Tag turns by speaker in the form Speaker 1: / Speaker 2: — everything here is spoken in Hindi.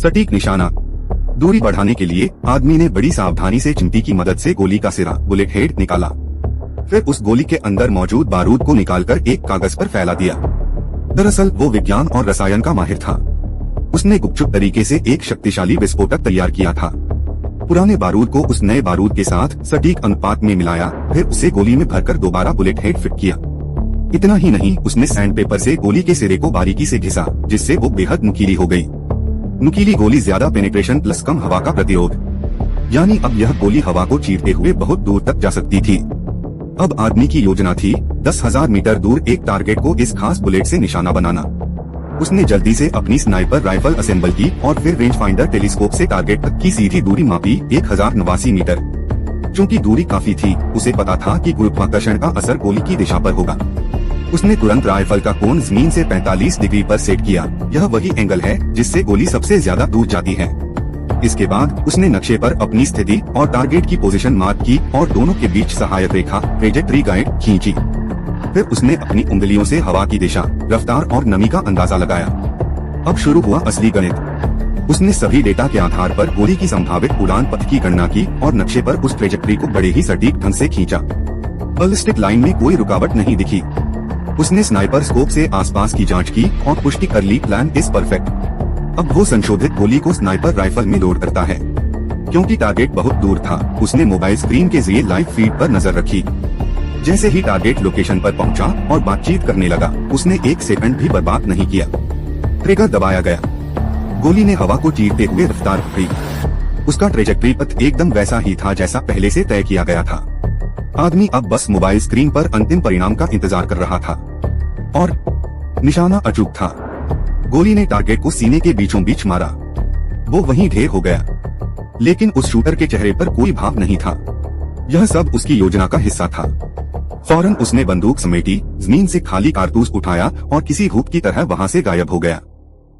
Speaker 1: सटीक निशाना। दूरी बढ़ाने के लिए आदमी ने बड़ी सावधानी से चिमटी की मदद से गोली का सिरा बुलेट हेड निकाला। फिर उस गोली के अंदर मौजूद बारूद को निकालकर एक कागज पर फैला दिया। दरअसल वो विज्ञान और रसायन का माहिर था। उसने गुपचुप तरीके से एक शक्तिशाली विस्फोटक तैयार किया था। पुराने बारूद को उस नए बारूद के साथ सटीक अनुपात में मिलाया, फिर उसे गोली में भरकर दोबारा बुलेट हेड फिट किया। इतना ही नहीं, उसने सैंडपेपर से गोली के सिरे को बारीकी से घिसा, जिससे वो बेहद नुकीली हो गई। नुकीली गोली ज्यादा पेनिट्रेशन प्लस कम हवा का प्रतिरोध, यानी अब यह गोली हवा को चीरते हुए बहुत दूर तक जा सकती थी। अब आदमी की योजना थी 10,000 मीटर दूर एक टारगेट को इस खास बुलेट से निशाना बनाना। उसने जल्दी से अपनी स्नाइपर राइफल असेंबल की और फिर रेंज फाइंडर टेलीस्कोप से टारगेट तक की सीधी दूरी मापी 1089 मीटर। चूंकि दूरी काफी थी, उसे पता था कि गुरुत्वाकर्षण का असर गोली की दिशा पर होगा। उसने तुरंत राइफल का कोण जमीन से 45 डिग्री पर सेट किया। यह वही एंगल है जिससे गोली सबसे ज्यादा दूर जाती है। इसके बाद उसने नक्शे पर अपनी स्थिति और टारगेट की पोजीशन मार्क की और दोनों के बीच सहायक रेखा ट्रेजेक्टरी गाइड खींची। फिर उसने अपनी उंगलियों से हवा की दिशा, रफ्तार और नमी का अंदाजा लगाया। अब शुरू हुआ असली गणित। उसने सभी डेटा के आधार पर गोली की संभावित उड़ान पथ की गणना की और नक्शे पर उस ट्रेजेक्टरी को बड़े ही सटीक ढंग से खींचा। बैलिस्टिक लाइन में कोई रुकावट नहीं दिखी। उसने स्नाइपर स्कोप से आसपास की जांच की और पुष्टि कर ली, प्लान इज परफेक्ट। अब वो संशोधित गोली को स्नाइपर राइफल में लोड करता है। क्योंकि टारगेट बहुत दूर था, उसने मोबाइल स्क्रीन के जरिए लाइव फीड पर नजर रखी। जैसे ही टारगेट लोकेशन पर पहुंचा और बातचीत करने लगा, उसने एक सेकंड भी बर्बाद नहीं किया। ट्रिगर दबाया गया। गोली ने हवा को चीरते हुए रफ्तार पकड़ी। उसका ट्रेजेक्टरी पथ एकदम वैसा ही था जैसा पहले से तय किया गया था। आदमी अब बस मोबाइल स्क्रीन पर अंतिम परिणाम का इंतजार कर रहा था और निशाना अचूक था। गोली ने टारगेट को सीने के बीचों बीच मारा। वो वहीं ढेर हो गया, लेकिन उस शूटर के चेहरे पर कोई भाव नहीं था। यह सब उसकी योजना का हिस्सा था। फौरन उसने बंदूक समेटी, जमीन से खाली कारतूस उठाया और किसी हुक की तरह वहां से गायब हो गया।